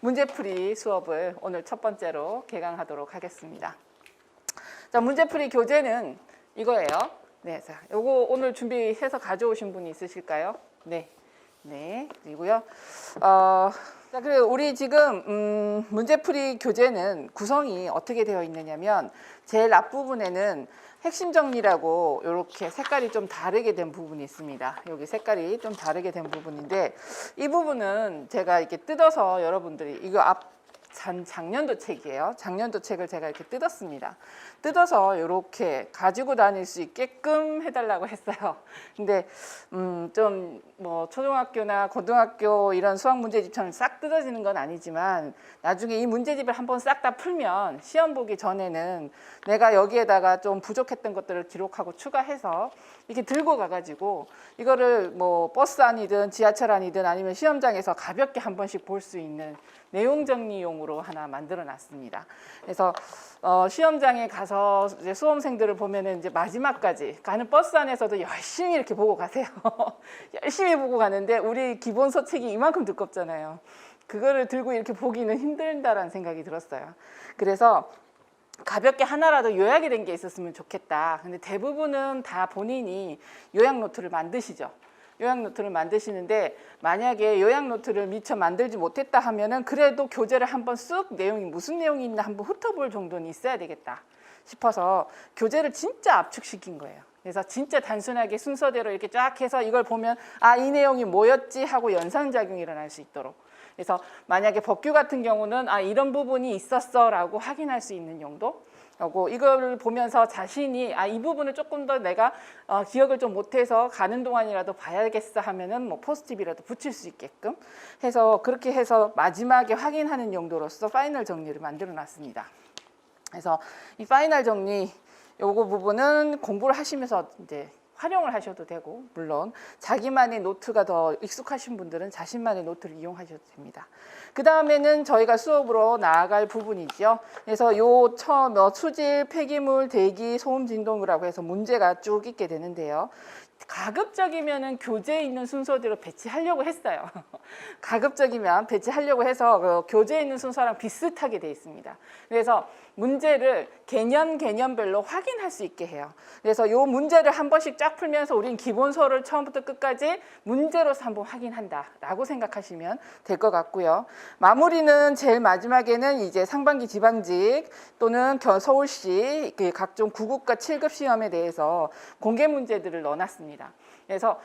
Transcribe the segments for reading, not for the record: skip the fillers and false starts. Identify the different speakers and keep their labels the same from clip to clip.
Speaker 1: 문제풀이 수업을 오늘 첫 번째로 개강하도록 하겠습니다. 자, 문제풀이 교재는 이거예요. 네, 자, 요거 오늘 준비해서 가져오신 분이 있으실까요? 네, 네, 그리고요. 자, 그리고 우리 지금 문제풀이 교재는 구성이 어떻게 되어 있느냐면 제일 앞부분에는 핵심 정리라고 이렇게 색깔이 좀 다르게 된 부분이 있습니다. 여기 색깔이 좀 다르게 된 부분인데 이 부분은 제가 이렇게 뜯어서 여러분들이 이거 작년도 책이에요. 작년도 책을 제가 이렇게 뜯었습니다. 뜯어서 이렇게 가지고 다닐 수 있게끔 해달라고 했어요. 근데 좀 뭐 초등학교나 고등학교 이런 수학 문제집처럼 싹 뜯어지는 건 아니지만 나중에 이 문제집을 한번 싹 다 풀면 시험 보기 전에는 내가 여기에다가 좀 부족했던 것들을 기록하고 추가해서 이렇게 들고 가가지고 이거를 뭐 버스 안이든 지하철 안이든 아니면 시험장에서 가볍게 한 번씩 볼 수 있는 내용 정리용으로 하나 만들어 놨습니다. 그래서 시험장에 가서 이제 수험생들을 보면은 이제 마지막까지 가는 버스 안에서도 열심히 이렇게 보고 가세요. 열심히 보고 가는데 우리 기본서 책이 이만큼 두껍잖아요. 그거를 들고 이렇게 보기는 힘들다라는 생각이 들었어요. 그래서 가볍게 하나라도 요약이 된 게 있었으면 좋겠다. 근데 대부분은 다 본인이 요약 노트를 만드시죠. 요약 노트를 만드시는데 만약에 요약 노트를 미처 만들지 못했다 하면은 그래도 교재를 한번 쑥 내용이 무슨 내용이 있나 한번 훑어볼 정도는 있어야 되겠다 싶어서 교재를 진짜 압축시킨 거예요. 그래서 진짜 단순하게 순서대로 이렇게 쫙 해서 이걸 보면 아, 이 내용이 뭐였지 하고 연상작용이 일어날 수 있도록. 그래서 만약에 법규 같은 경우는 아, 이런 부분이 있었어 라고 확인할 수 있는 용도. 하고 이걸 보면서 자신이 아, 이 부분을 조금 더 내가 기억을 좀 못해서 가는 동안이라도 봐야겠어 하면은 뭐 포스트잇이라도 붙일 수 있게끔 해서 그렇게 해서 마지막에 확인하는 용도로서 파이널 정리를 만들어 놨습니다. 그래서 이 파이널 정리 요거 부분은 공부를 하시면서 이제 활용을 하셔도 되고 물론 자기만의 노트가 더 익숙하신 분들은 자신만의 노트를 이용하셔도 됩니다. 그 다음에는 저희가 수업으로 나아갈 부분이죠. 그래서 요 처음 수질, 폐기물, 대기, 소음, 진동이라고 해서 문제가 쭉 있게 되는데요. 가급적이면은 교재에 있는 순서대로 배치하려고 했어요. 가급적이면 배치하려고 해서 그 교재에 있는 순서랑 비슷하게 돼 있습니다. 그래서 문제를 개념별로 확인할 수 있게 해요. 그래서 이 문제를 한 번씩 쫙 풀면서 우린 기본서를 처음부터 끝까지 문제로서 한번 확인한다라고 생각하시면 될 것 같고요. 마무리는 제일 마지막에는 이제 상반기 지방직 또는 서울시 각종 9급과 7급 시험에 대해서 공개 문제들을 넣어놨습니다. 그래서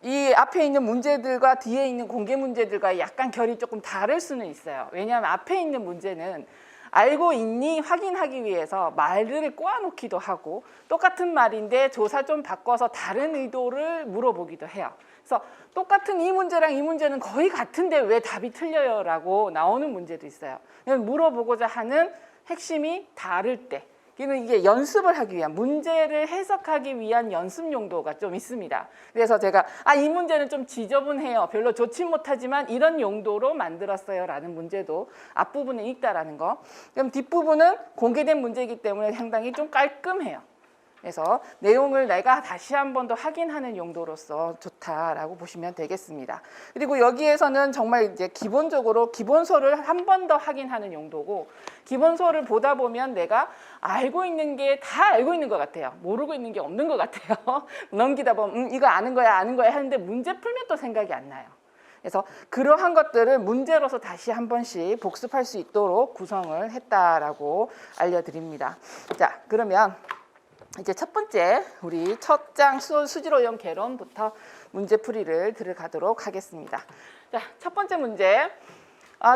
Speaker 1: 이 앞에 있는 문제들과 뒤에 있는 공개 문제들과 약간 결이 조금 다를 수는 있어요. 왜냐하면 앞에 있는 문제는 알고 있니 확인하기 위해서 말을 꼬아놓기도 하고 똑같은 말인데 조사 좀 바꿔서 다른 의도를 물어보기도 해요. 그래서 똑같은 이 문제랑 이 문제는 거의 같은데 왜 답이 틀려요? 라고 나오는 문제도 있어요. 물어보고자 하는 핵심이 다를 때 이게 연습을 하기 위한 문제를 해석하기 위한 연습 용도가 좀 있습니다. 그래서 제가 이 문제는 좀 지저분해요. 별로 좋지 못하지만 이런 용도로 만들었어요 라는 문제도 앞부분에 있다라는 거. 그럼 뒷부분은 공개된 문제이기 때문에 상당히 좀 깔끔해요. 그래서 내용을 내가 다시 한 번 더 확인하는 용도로서 좋다라고 보시면 되겠습니다. 그리고 여기에서는 정말 이제 기본적으로 기본서를 한 번 더 확인하는 용도고 기본서를 보다 보면 내가 알고 있는 게 다 알고 있는 것 같아요. 모르고 있는 게 없는 것 같아요. 넘기다 보면 이거 아는 거야 하는데 문제 풀면 또 생각이 안 나요. 그래서 그러한 것들을 문제로서 다시 한 번씩 복습할 수 있도록 구성을 했다라고 알려드립니다. 자, 그러면 이제 첫 번째 우리 첫 장 수질오염 개론부터 문제풀이를 들어가도록 하겠습니다. 자, 첫 번째 문제.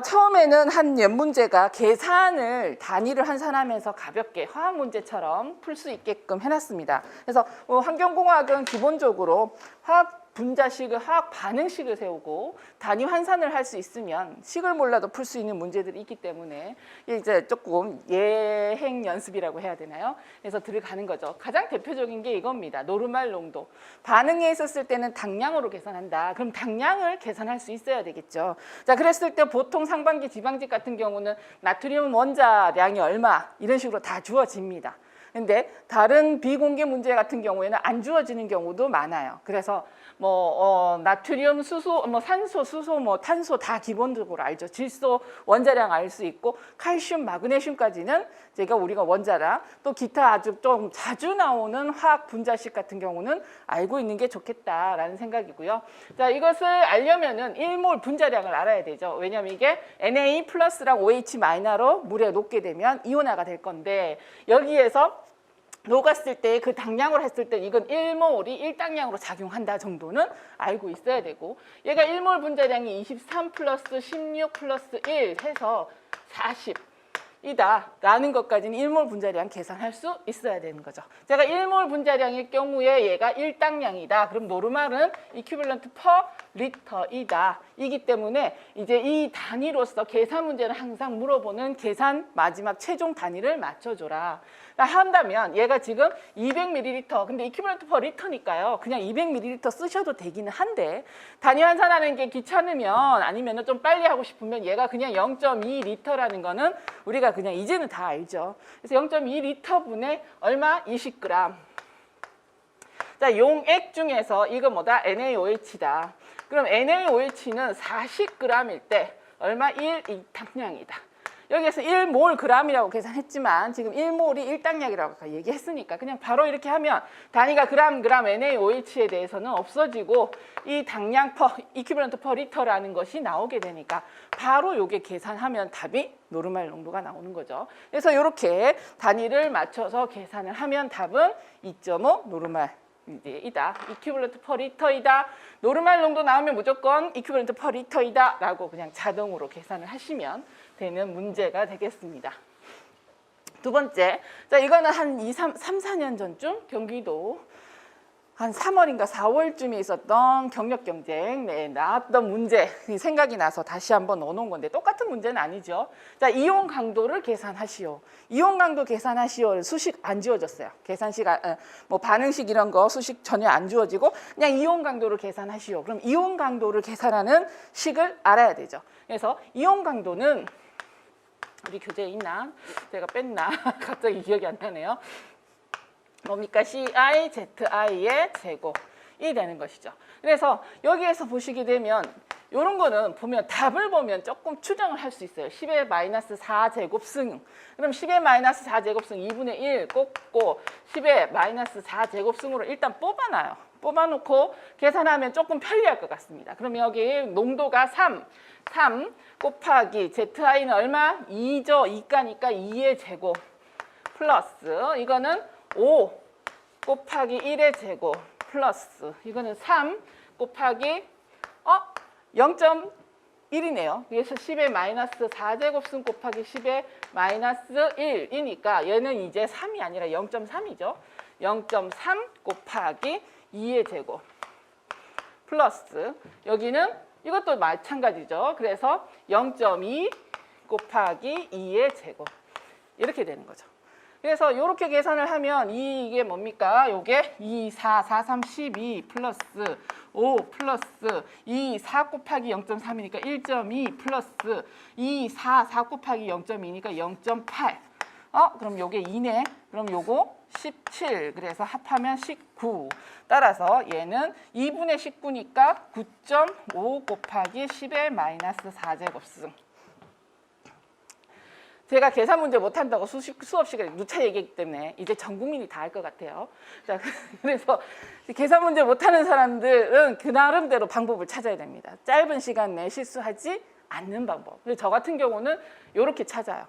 Speaker 1: 처음에는 한 연문제가 계산을 단위를 환산하면서 가볍게 화학 문제처럼 풀 수 있게끔 해놨습니다. 그래서 환경공학은 기본적으로 화학 분자식을 화학 반응식을 세우고 단위 환산을 할 수 있으면 식을 몰라도 풀 수 있는 문제들이 있기 때문에 이제 조금 예행 연습이라고 해야 되나요? 그래서 들어가는 거죠. 가장 대표적인 게 이겁니다. 노르말 농도. 반응에 있었을 때는 당량으로 계산한다. 그럼 당량을 계산할 수 있어야 되겠죠. 자, 그랬을 때 보통 상반기 지방직 같은 경우는 나트륨 원자량이 얼마 이런 식으로 다 주어집니다. 근데 다른 비공개 문제 같은 경우에는 안 주어지는 경우도 많아요. 그래서 나트륨, 수소, 산소, 수소, 탄소 다 기본적으로 알죠. 질소 원자량 알 수 있고 칼슘, 마그네슘까지는 제가 우리가 원자량, 또 기타 아주 좀 자주 나오는 화학 분자식 같은 경우는 알고 있는 게 좋겠다라는 생각이고요. 자, 이것을 알려면은 1몰 분자량을 알아야 되죠. 왜냐하면 이게 Na 플러스랑 OH 마이너로 물에 녹게 되면 이온화가 될 건데, 여기에서 녹았을 때 그 당량으로 했을 때 이건 1몰이 1당량으로 작용한다 정도는 알고 있어야 되고, 얘가 1몰 분자량이 23 플러스 16 플러스 1 해서 40이다 라는 것까지는 1몰 분자량 계산할 수 있어야 되는 거죠. 제가 1몰 분자량일 경우에 얘가 1당량이다. 그럼 노르말은 이퀴벌런트 퍼 리터이다. 이기 때문에 이제 이 단위로서 계산 문제는 항상 물어보는 계산 마지막 최종 단위를 맞춰줘라 한다면, 얘가 지금 200ml, 근데 이퀴벌런트 퍼 리터니까요. 그냥 200ml 쓰셔도 되기는 한데, 단위 환산하는 게 귀찮으면, 아니면 좀 빨리 하고 싶으면 얘가 그냥 0.2리터라는 거는 우리가 그냥 이제는 다 알죠. 그래서 0.2리터 분의 얼마? 20g. 자, 용액 중에서 이거 뭐다? NaOH다. 그럼 NaOH는 40g일 때 얼마? 1당량이다. 여기에서 1몰 g이라고 계산했지만 지금 1몰이 1당량이라고 얘기했으니까 그냥 바로 이렇게 하면 단위가 그램 NaOH에 대해서는 없어지고 이 당량 퍼 이퀴벌런트 퍼 리터라는 것이 나오게 되니까 바로 요게 계산하면 답이 노르말 농도가 나오는 거죠. 그래서 이렇게 단위를 맞춰서 계산을 하면 답은 2.5 노르말 이다. 이퀴벌런트 퍼 리터이다. 노르말 농도 나오면 무조건 이퀴벌런트 퍼 리터이다 라고 그냥 자동으로 계산을 하시면 되는 문제가 되겠습니다. 두 번째, 자, 이거는 한 3, 4년 전쯤 경기도 한 3월인가 4월쯤에 있었던 경력 경쟁 나왔던 문제 생각이 나서 다시 한번 넣어놓은 건데, 똑같은 문제는 아니죠. 자, 이온 강도를 계산하시오. 이온 강도 계산하시오. 수식 안 지워졌어요. 계산식, 반응식 이런 거 수식 전혀 안 지워지고 그냥 이온 강도를 계산하시오. 그럼 이온 강도를 계산하는 식을 알아야 되죠. 그래서 이온 강도는 우리 교재에 있나? 제가 뺐나? 갑자기 기억이 안 나네요. 뭡니까? CI, ZI의 제곱이 되는 것이죠. 그래서 여기에서 보시게 되면 이런 거는 보면 답을 보면 조금 추정을 할 수 있어요. 10의 마이너스 4제곱승. 그럼 10의 마이너스 4제곱승 2분의 1 꽂고 10의 마이너스 4제곱승으로 일단 뽑아놔요. 뽑아놓고 계산하면 조금 편리할 것 같습니다. 그럼 여기 농도가 3 곱하기 ZI는 얼마? 2죠. 2가니까 2의 제곱 플러스 이거는 5 곱하기 1의 제곱 플러스 이거는 3 곱하기 0.1이네요. 그래서 10의 마이너스 4제곱승 곱하기 10의 마이너스 1이니까 얘는 이제 3이 아니라 0.3이죠. 0.3 곱하기 2의 제곱 플러스 여기는 이것도 마찬가지죠. 그래서 0.2 곱하기 2의 제곱 이렇게 되는 거죠. 그래서 이렇게 계산을 하면 이게 뭡니까? 요게 2, 4, 4, 3, 12 플러스 5 플러스 2, 4 곱하기 0.3이니까 1.2 플러스 2, 4, 4 곱하기 0.2니까 0.8. 그럼 요게 2네. 그럼 요거 17. 그래서 합하면 19. 따라서 얘는 2분의 19니까 9.5 곱하기 10의 마이너스 4제곱승. 제가 계산 문제 못한다고 수업 시간에 누차 얘기했기 때문에 이제 전 국민이 다 알 것 같아요. 자, 그래서 계산 문제 못하는 사람들은 그 나름대로 방법을 찾아야 됩니다. 짧은 시간 내에 실수하지 않는 방법. 그래서 저 같은 경우는 이렇게 찾아요.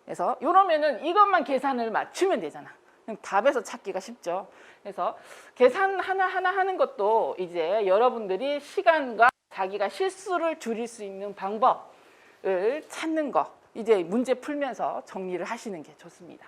Speaker 1: 그래서 이러면은 이것만 계산을 맞추면 되잖아. 그럼 답에서 찾기가 쉽죠. 그래서 계산 하나하나 하는 것도 이제 여러분들이 시간과 자기가 실수를 줄일 수 있는 방법을 찾는 거. 이제 문제 풀면서 정리를 하시는 게 좋습니다.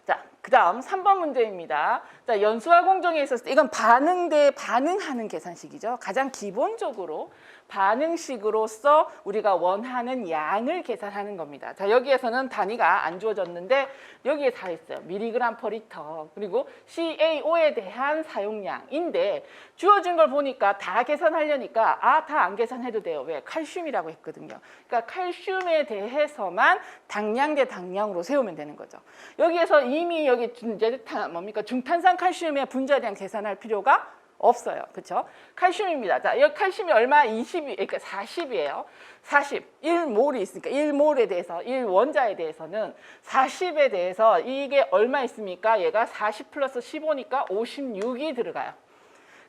Speaker 1: 자, 그 다음 3번 문제입니다. 자, 연수와 공정에 있었을 때 이건 반응 대 반응하는 계산식이죠. 가장 기본적으로 반응식으로서 우리가 원하는 양을 계산하는 겁니다. 자, 여기에서는 단위가 안 주어졌는데 여기에 다 있어요. 밀리그램 퍼 리터 그리고 CaO에 대한 사용량인데 주어진 걸 보니까 다 계산하려니까 다 안 계산해도 돼요. 왜? 칼슘이라고 했거든요. 그러니까 칼슘에 대해서만 당량 대 당량으로 세우면 되는 거죠. 여기에서 이미 여기 이제 뭡니까? 중탄산 칼슘의 분자량 계산할 필요가 없어요. 그렇죠? 칼슘입니다. 자, 여기 칼슘이 얼마? 20, 그러니까 40이에요. 40, 1몰이 있으니까 1몰에 대해서, 1원자에 대해서는 40에 대해서 이게 얼마 있습니까? 얘가 40 플러스 15니까 56이 들어가요.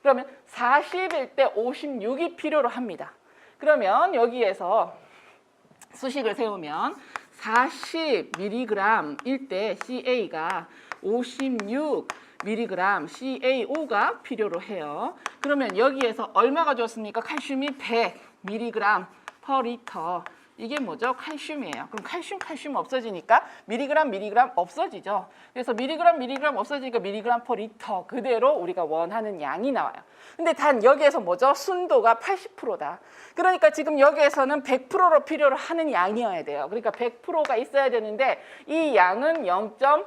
Speaker 1: 그러면 40일 때 56이 필요로 합니다. 그러면 여기에서 수식을 세우면 40mg일 때 CA가 56mg CaO가 필요로 해요. 그러면 여기에서 얼마가 줬습니까? 칼슘이 100mg per 리터. 이게 뭐죠? 칼슘이에요. 그럼 칼슘 없어지니까 미리그램 없어지죠. 그래서 미리그램 없어지니까 미리그램 per 리터 그대로 우리가 원하는 양이 나와요. 근데 단 여기에서 뭐죠? 순도가 80%다. 그러니까 지금 여기에서는 100%로 필요로 하는 양이어야 돼요. 그러니까 100%가 있어야 되는데 이 양은 0.8.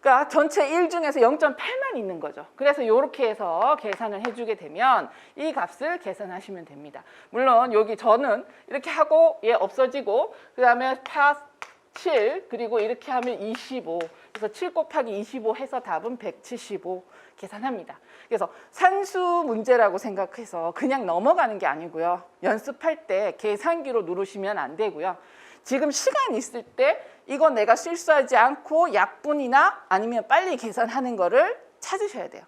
Speaker 1: 그러니까 전체 1 중에서 0.8만 있는 거죠. 그래서 이렇게 해서 계산을 해주게 되면 이 값을 계산하시면 됩니다. 물론 여기 저는 이렇게 하고 얘 없어지고 그 다음에 7 그리고 이렇게 하면 25 그래서 7 곱하기 25 해서 답은 175 계산합니다. 그래서 산수 문제라고 생각해서 그냥 넘어가는 게 아니고요. 연습할 때 계산기로 누르시면 안 되고요. 지금 시간 있을 때 이거 내가 실수하지 않고 약분이나 아니면 빨리 계산하는 거를 찾으셔야 돼요.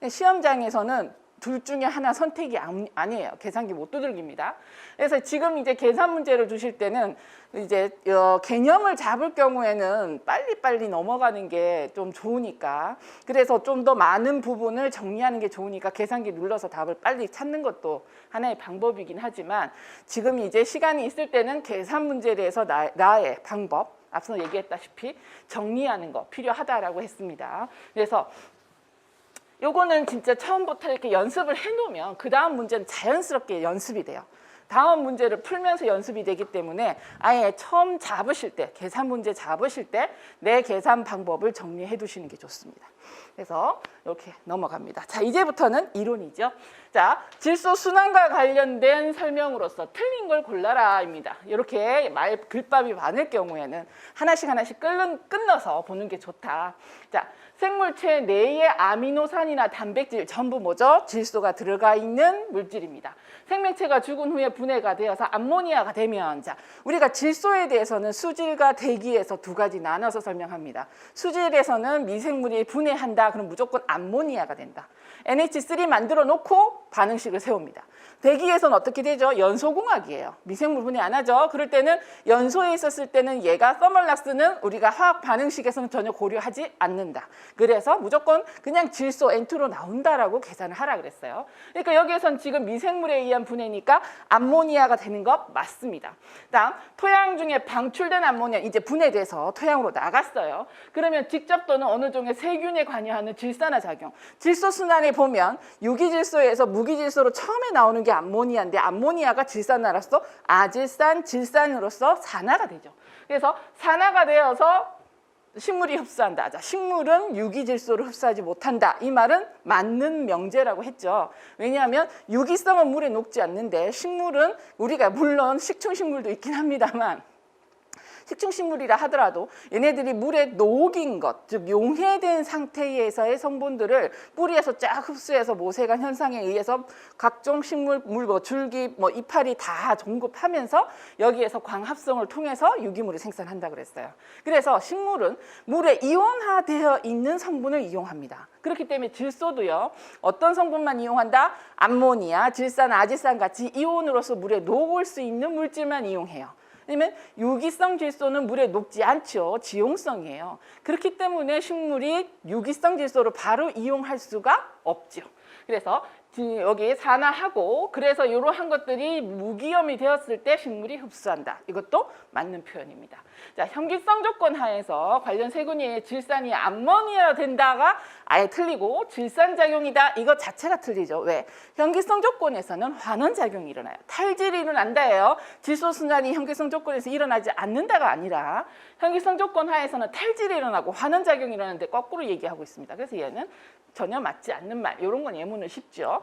Speaker 1: 시험장에서는 둘 중에 하나 선택이 아니에요. 계산기 못 두들깁니다. 그래서 지금 이제 계산 문제를 주실 때는 이제 개념을 잡을 경우에는 빨리빨리 넘어가는 게 좀 좋으니까 그래서 좀 더 많은 부분을 정리하는 게 좋으니까 계산기 눌러서 답을 빨리 찾는 것도 하나의 방법이긴 하지만 지금 이제 시간이 있을 때는 계산 문제에 대해서 나의 방법 앞서 얘기했다시피 정리하는 거 필요하다라고 했습니다. 그래서 요거는 진짜 처음부터 이렇게 연습을 해놓으면 그 다음 문제는 자연스럽게 연습이 돼요. 다음 문제를 풀면서 연습이 되기 때문에 아예 처음 잡으실 때, 계산 문제 잡으실 때 내 계산 방법을 정리해 두시는 게 좋습니다. 그래서 이렇게 넘어갑니다. 자, 이제부터는 이론이죠. 자, 질소 순환과 관련된 설명으로서 틀린 걸 골라라입니다. 이렇게 글밥이 많을 경우에는 하나씩 끊어서 보는 게 좋다. 자, 생물체 내의 아미노산이나 단백질 전부 뭐죠? 질소가 들어가 있는 물질입니다. 생명체가 죽은 후에 분해가 되어서 암모니아가 되면 자, 우리가 질소에 대해서는 수질과 대기에서 두 가지 나눠서 설명합니다. 수질에서는 미생물이 분해한다. 그럼 무조건 암모니아가 된다. NH3 만들어 놓고 반응식을 세웁니다. 대기에서는 어떻게 되죠? 연소공학이에요. 미생물 분해 안 하죠. 그럴 때는 연소에 있었을 때는 얘가 서멀락스는 우리가 화학 반응식에서는 전혀 고려하지 않는다. 그래서 무조건 그냥 질소 N2로 나온다라고 계산을 하라 그랬어요. 그러니까 여기에선 지금 미생물에 의한 분해니까 암모니아가 되는 거 맞습니다. 다음 토양 중에 방출된 암모니아 이제 분해돼서 토양으로 나갔어요. 그러면 직접 또는 어느 종의 세균에 관여하는 질산화 작용. 질소 순환에 보면 유기질소에서 무기질소로 처음에 나오는 게 암모니아인데 암모니아가 질산화로서 아질산, 질산으로서 산화가 되죠. 그래서 산화가 되어서 식물이 흡수한다. 자, 식물은 유기질소를 흡수하지 못한다. 이 말은 맞는 명제라고 했죠. 왜냐하면 유기성은 물에 녹지 않는데 식물은 우리가 물론 식충식물도 있긴 합니다만 식충식물이라 하더라도 얘네들이 물에 녹인 것, 즉 용해된 상태에서의 성분들을 뿌리에서 쫙 흡수해서 모세관 현상에 의해서 각종 식물, 물, 줄기, 이파리 다 공급하면서 여기에서 광합성을 통해서 유기물을 생산한다 그랬어요. 그래서 식물은 물에 이온화되어 있는 성분을 이용합니다. 그렇기 때문에 질소도요. 어떤 성분만 이용한다? 암모니아, 질산, 아질산 같이 이온으로서 물에 녹을 수 있는 물질만 이용해요. 왜냐면 유기성 질소는 물에 녹지 않죠. 지용성이에요. 그렇기 때문에 식물이 유기성 질소를 바로 이용할 수가 없죠. 그래서 여기 산화하고 그래서 이러한 것들이 무기염이 되었을 때 식물이 흡수한다. 이것도 맞는 표현입니다. 자, 현기성 조건 하에서 관련 세균의 질산이 암모니아 된다가 아예 틀리고 질산작용이다 이거 자체가 틀리죠. 왜? 현기성 조건에서는 환원작용이 일어나요. 탈질이 일어난다예요. 질소순환이 현기성 조건에서 일어나지 않는다가 아니라 현기성 조건 하에서는 탈질이 일어나고 환원작용이 일어나는데 거꾸로 얘기하고 있습니다. 그래서 얘는 전혀 맞지 않는 말. 이런 건 예문은 쉽죠.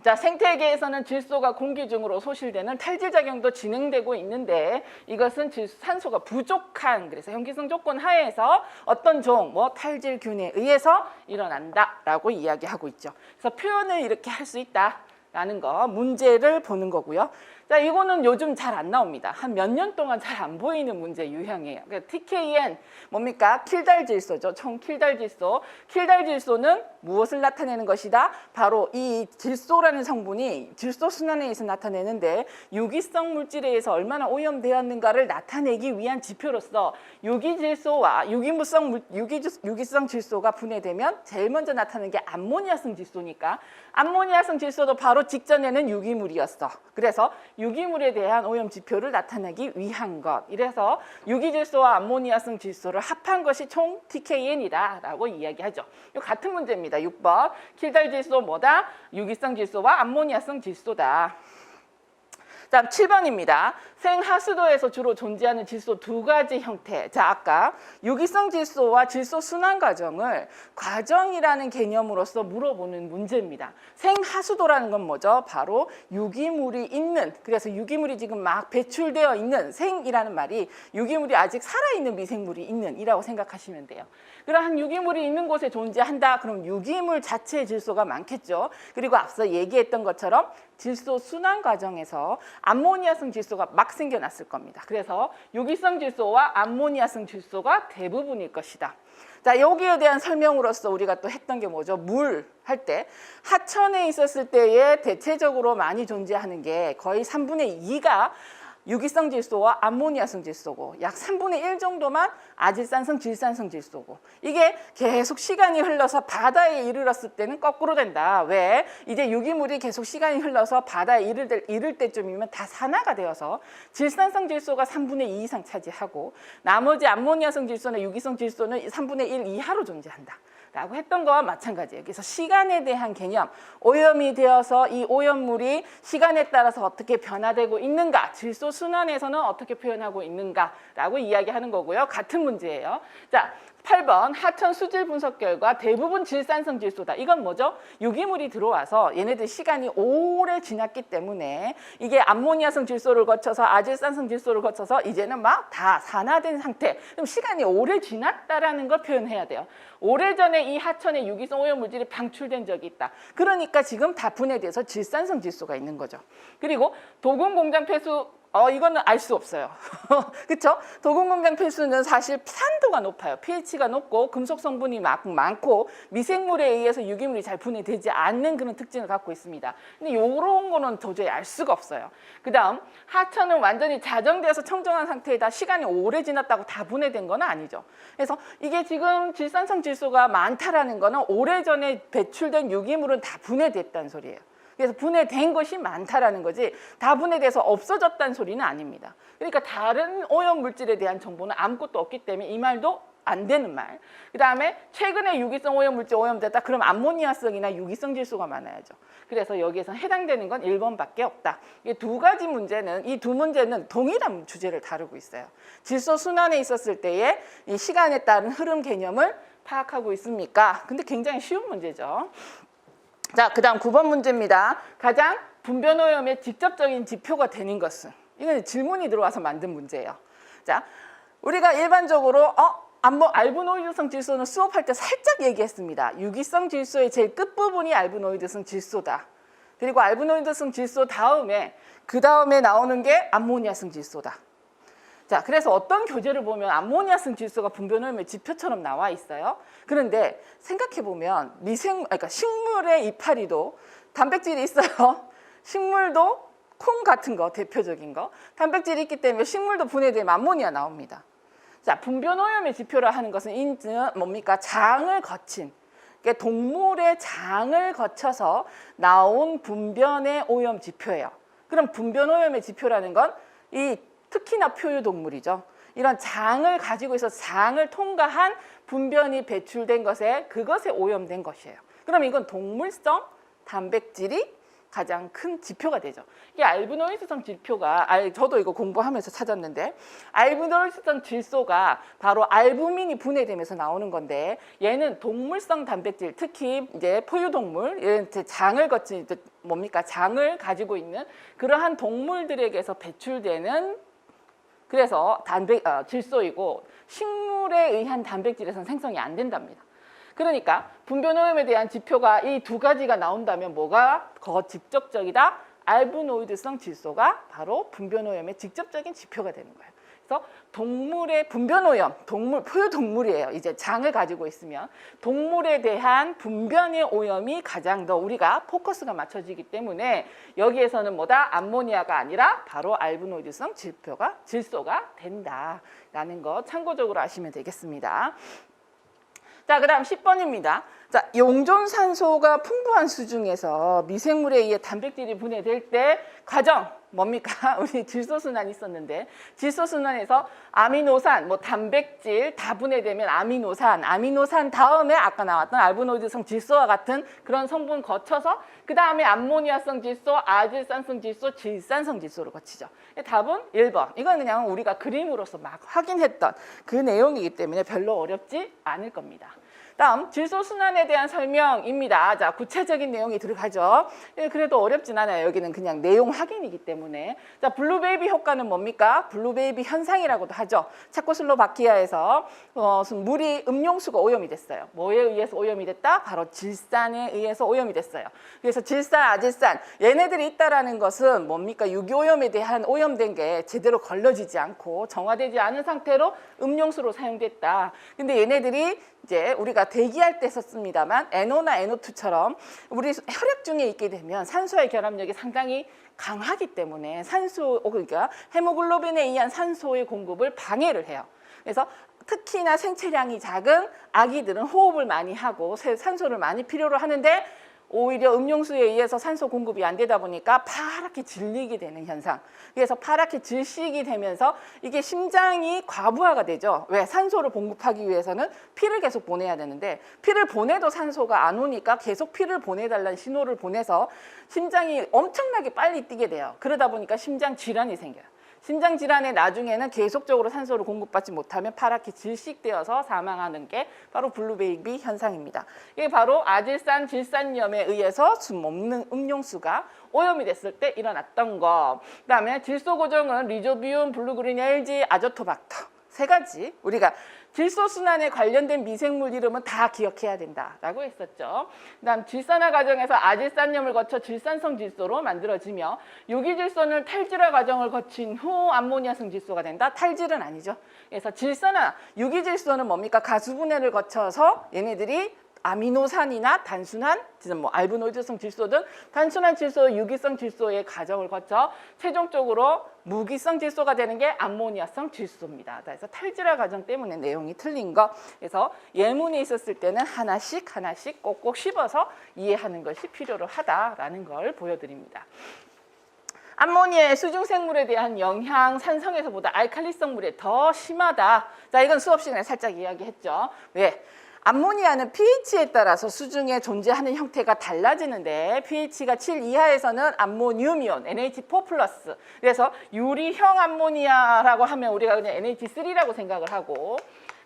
Speaker 1: 자, 생태계에서는 질소가 공기 중으로 소실되는 탈질작용도 진행되고 있는데 이것은 산소가 부족한 그래서 현기성 조건 하에서 어떤 종, 탈질균에 의해서 일어난다라고 이야기하고 있죠. 그래서 표현을 이렇게 할 수 있다라는 거, 문제를 보는 거고요. 자, 이거는 요즘 잘 안 나옵니다. 한 몇 년 동안 잘 안 보이는 문제 유형이에요. 그러니까 TKN 뭡니까? 킬달 질소죠. 총 킬달 질소. 킬달 질소는 무엇을 나타내는 것이다? 바로 이 질소라는 성분이 질소 순환에 의해서 나타내는데 유기성 물질에 의해서 얼마나 오염되었는가를 나타내기 위한 지표로서 유기질소와 유기성 질소가 분해되면 제일 먼저 나타나는 게 암모니아성 질소니까 암모니아성 질소도 바로 직전에는 유기물이었어. 그래서 유기물에 대한 오염 지표를 나타내기 위한 것. 이래서 유기질소와 암모니아성 질소를 합한 것이 총 TKN이다라고 이야기하죠. 이 같은 문제입니다. 6번. 킬달 질소 뭐다? 유기성 질소와 암모니아성 질소다. 다음 7번입니다. 생하수도에서 주로 존재하는 질소 두 가지 형태. 자, 아까 유기성 질소와 질소 순환 과정이라는 개념으로서 물어보는 문제입니다. 생하수도라는 건 뭐죠? 바로 유기물이 있는, 그래서 유기물이 지금 막 배출되어 있는, 생이라는 말이 유기물이 아직 살아있는 미생물이 있는 이라고 생각하시면 돼요. 그러한 유기물이 있는 곳에 존재한다. 그럼 유기물 자체의 질소가 많겠죠. 그리고 앞서 얘기했던 것처럼 질소 순환 과정에서 암모니아성 질소가 막 생겨났을 겁니다. 그래서 유기성 질소와 암모니아성 질소가 대부분일 것이다. 자, 여기에 대한 설명으로서 우리가 또 했던 게 뭐죠? 물 할 때 하천에 있었을 때에 대체적으로 많이 존재하는 게 거의 3분의 2가 유기성 질소와 암모니아성 질소고 약 3분의 1 정도만 아질산성, 질산성 질소고 이게 계속 시간이 흘러서 바다에 이르렀을 때는 거꾸로 된다. 왜? 이제 유기물이 계속 시간이 흘러서 바다에 이를 때쯤이면 다 산화가 되어서 질산성 질소가 3분의 2 이상 차지하고 나머지 암모니아성 질소나 유기성 질소는 3분의 1 이하로 존재한다. 라고 했던 거와 마찬가지예요. 그래서 시간에 대한 개념, 오염이 되어서 이 오염물이 시간에 따라서 어떻게 변화되고 있는가, 질소 순환에서는 어떻게 표현하고 있는가라고 이야기하는 거고요. 같은 문제예요. 자, 8번 하천 수질 분석 결과 대부분 질산성 질소다. 이건 뭐죠? 유기물이 들어와서 얘네들 시간이 오래 지났기 때문에 이게 암모니아성 질소를 거쳐서 아질산성 질소를 거쳐서 이제는 막 다 산화된 상태. 그럼 시간이 오래 지났다라는 걸 표현해야 돼요. 오래전에 이 하천에 유기성 오염 물질이 방출된 적이 있다. 그러니까 지금 다 분해돼서 질산성 질소가 있는 거죠. 그리고 도금 공장 폐수 이거는 알 수 없어요. 그렇죠? 도금 공장 폐수는 사실 산도가 높아요. pH가 높고 금속 성분이 많고 미생물에 의해서 유기물이 잘 분해되지 않는 그런 특징을 갖고 있습니다. 근데 이런 거는 도저히 알 수가 없어요. 그다음 하천은 완전히 자정되어서 청정한 상태에다 시간이 오래 지났다고 다 분해된 건 아니죠. 그래서 이게 지금 질산성 질소가 많다라는 거는 오래전에 배출된 유기물은 다 분해됐다는 소리예요. 그래서 분해된 것이 많다라는 거지 다 분해돼서 없어졌다는 소리는 아닙니다. 그러니까 다른 오염 물질에 대한 정보는 아무것도 없기 때문에 이 말도 안 되는 말. 그다음에 최근에 유기성 오염 물질 오염됐다. 그럼 암모니아성이나 유기성 질소가 많아야죠. 그래서 여기에서 해당되는 건 1번밖에 없다. 이 두 가지 문제는 이 두 문제는 동일한 주제를 다루고 있어요. 질소 순환에 있었을 때의 이 시간에 따른 흐름 개념을 파악하고 있습니까? 근데 굉장히 쉬운 문제죠. 자, 그 다음 9번 문제입니다. 가장 분변 오염의 직접적인 지표가 되는 것은 이건 질문이 들어와서 만든 문제예요. 자, 우리가 일반적으로 알부노이드성 질소는 수업할 때 살짝 얘기했습니다. 유기성 질소의 제일 끝부분이 알부노이드성 질소다. 그리고 알부노이드성 질소 다음에 그 다음에 나오는 게 암모니아성 질소다. 자, 그래서 어떤 교재를 보면 암모니아성 질소가 분변 오염의 지표처럼 나와 있어요. 그런데 생각해 보면 그러니까 식물의 이파리도 단백질이 있어요. 식물도 콩 같은 거 대표적인 거 단백질이 있기 때문에 식물도 분해되면 암모니아 나옵니다. 자, 분변 오염의 지표라 하는 것은 뭡니까? 장을 거친 그러니까 동물의 장을 거쳐서 나온 분변의 오염 지표예요. 그럼 분변 오염의 지표라는 건 이 특히나 표유동물이죠. 이런 장을 가지고 있어서 장을 통과한 분변이 배출된 것에 그것에 오염된 것이에요. 그럼 이건 동물성 단백질이 가장 큰 지표가 되죠. 이게 알부노이드성 지표가 저도 이거 공부하면서 찾았는데 알부노이드성 질소가 바로 알부민이 분해되면서 나오는 건데 얘는 동물성 단백질 특히 이제 포유동물 장을 거친 뭡니까 장을 가지고 있는 그러한 동물들에게서 배출되는 그래서 질소이고 식물에 의한 단백질에서는 생성이 안 된답니다. 그러니까 분변오염에 대한 지표가 이 두 가지가 나온다면 뭐가 더 직접적이다? 알부노이드성 질소가 바로 분변오염의 직접적인 지표가 되는 거예요. 그래서 동물의 분변오염, 포유동물이에요. 이제 장을 가지고 있으면 동물에 대한 분변의 오염이 가장 더 우리가 포커스가 맞춰지기 때문에 여기에서는 뭐다? 암모니아가 아니라 바로 알부노이드성 질소가 된다라는 거 참고적으로 아시면 되겠습니다. 자, 그다음 10번입니다. 자, 용존산소가 풍부한 수중에서 미생물에 의해 단백질이 분해될 때 과정 뭡니까? 우리 질소순환이 있었는데 질소순환에서 아미노산, 단백질 다 분해되면 아미노산 다음에 아까 나왔던 알부노이드성 질소와 같은 그런 성분 거쳐서 그 다음에 암모니아성 질소, 아질산성 질소, 질산성 질소로 거치죠. 답은 1번. 이건 그냥 우리가 그림으로서 막 확인했던 그 내용이기 때문에 별로 어렵지 않을 겁니다. 다음 질소순환에 대한 설명입니다. 자, 구체적인 내용이 들어가죠. 그래도 어렵진 않아요. 여기는 그냥 내용 확인이기 때문에. 자, 블루베이비 효과는 뭡니까? 블루베이비 현상이라고도 하죠. 체코슬로바키아에서 물이 음용수가 오염이 됐어요. 뭐에 의해서 오염이 됐다? 바로 질산에 의해서 오염이 됐어요. 그래서 질산, 아질산 얘네들이 있다라는 것은 뭡니까? 유기오염에 대한 오염된 게 제대로 걸러지지 않고 정화되지 않은 상태로 음용수로 사용됐다. 근데 얘네들이 이제 우리가 대기할 때 썼습니다만 NO나 NO2처럼 우리 혈액 중에 있게 되면 산소의 결합력이 상당히 강하기 때문에 그러니까 헤모글로빈에 의한 산소의 공급을 방해를 해요. 그래서 특히나 생체량이 작은 아기들은 호흡을 많이 하고 산소를 많이 필요로 하는데 오히려 음용수에 의해서 산소 공급이 안 되다 보니까 파랗게 질리게 되는 현상. 그래서 파랗게 질식이 되면서 이게 심장이 과부하가 되죠. 왜? 산소를 공급하기 위해서는 피를 계속 보내야 되는데 피를 보내도 산소가 안 오니까 계속 피를 보내달라는 신호를 보내서 심장이 엄청나게 빨리 뛰게 돼요. 그러다 보니까 심장 질환이 생겨요. 심장 질환에 나중에는 계속적으로 산소를 공급받지 못하면 파랗게 질식되어서 사망하는 게 바로 블루베이비 현상입니다. 이게 바로 아질산 질산염에 의해서 숨 없는 음용수가 오염이 됐을 때 일어났던 거. 그다음에 질소 고정은 리조비움, 블루그린 LG, 아조토박터 세 가지 우리가 질소순환에 관련된 미생물 이름은 다 기억해야 된다라고 했었죠. 그다음 질산화 과정에서 아질산염을 거쳐 질산성 질소로 만들어지며 유기질소는 탈질화 과정을 거친 후 암모니아성 질소가 된다. 탈질은 아니죠. 그래서 질산화, 유기질소는 뭡니까? 가수분해를 거쳐서 얘네들이 아미노산이나 단순한 알부노이드성 질소든 단순한 질소, 유기성 질소의 과정을 거쳐 최종적으로 무기성 질소가 되는 게 암모니아성 질소입니다. 그래서 탈질화 과정 때문에 내용이 틀린 거. 그래서 예문이 있었을 때는 하나씩 꼭꼭 씹어서 이해하는 것이 필요로 하다라는 걸 보여드립니다. 암모니아의 수중생물에 대한 영향 산성에서보다 알칼리성 물에 더 심하다. 자, 이건 수업 시간에 살짝 이야기했죠. 왜? 암모니아는 pH에 따라서 수중에 존재하는 형태가 달라지는데 pH가 7 이하에서는 암모늄이온 NH4+. 그래서 유리형 암모니아라고 하면 우리가 그냥 NH3라고 생각을 하고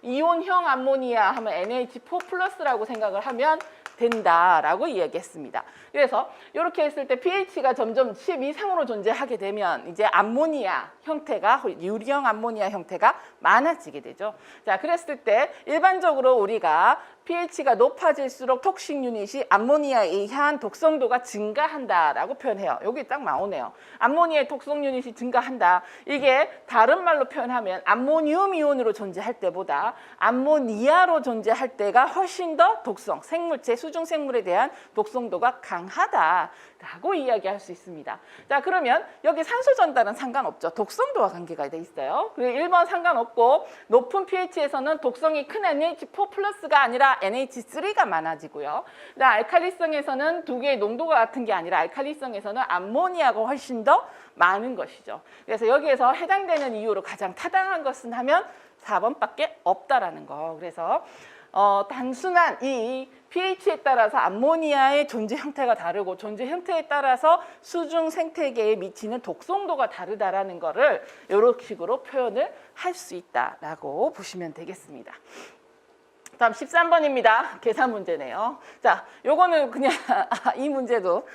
Speaker 1: 이온형 암모니아 하면 NH4+라고 생각을 하면 된다라고 이야기했습니다. 그래서 이렇게 했을 때 pH가 점점 10 이상으로 존재하게 되면 이제 암모니아 형태가 유리형 암모니아 형태가 많아지게 되죠. 자, 그랬을 때 일반적으로 우리가 pH가 높아질수록 톡식 유닛이 암모니아에 의한 독성도가 증가한다라고 표현해요. 여기 딱 나오네요. 암모니아의 독성 유닛이 증가한다. 이게 다른 말로 표현하면 암모늄 이온으로 존재할 때보다 암모니아로 존재할 때가 훨씬 더 독성, 생물체, 수중생물에 대한 독성도가 강하다라고 이야기할 수 있습니다. 자, 그러면 여기 산소 전달은 상관없죠. 독성도와 관계가 돼 있어요. 그리고 1번 상관없고 높은 pH에서는 독성이 큰 NH4+가 아니라 NH3가 많아지고요. 알칼리성에서는 두 개의 농도가 같은 게 아니라 알칼리성에서는 암모니아가 훨씬 더 많은 것이죠. 그래서 여기에서 해당되는 이유로 가장 타당한 것은 하면 4번밖에 없다라는 거. 그래서 단순한 이 pH에 따라서 암모니아의 존재 형태가 다르고 존재 형태에 따라서 수중 생태계에 미치는 독성도가 다르다라는 거를 이런 식으로 표현을 할 수 있다라고 보시면 되겠습니다. 다음 13번입니다. 계산 문제네요. 자, 요거는 그냥 이 문제도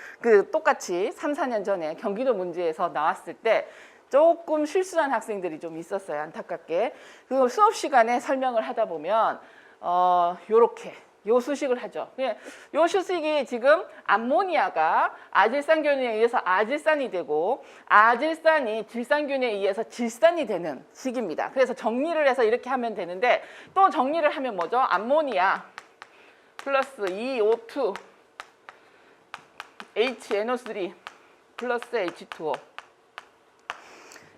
Speaker 1: 똑같이 3, 4년 전에 경기도 문제에서 나왔을 때 조금 실수한 학생들이 좀 있었어요. 안타깝게. 그 수업 시간에 설명을 하다 보면 요렇게 요 수식을 하죠. 요 수식이 지금 암모니아가 아질산균에 의해서 아질산이 되고 아질산이 질산균에 의해서 질산이 되는 식입니다. 그래서 정리를 해서 이렇게 하면 되는데 또 정리를 하면 뭐죠? 암모니아 플러스 EO2 HNO3 플러스 H2O.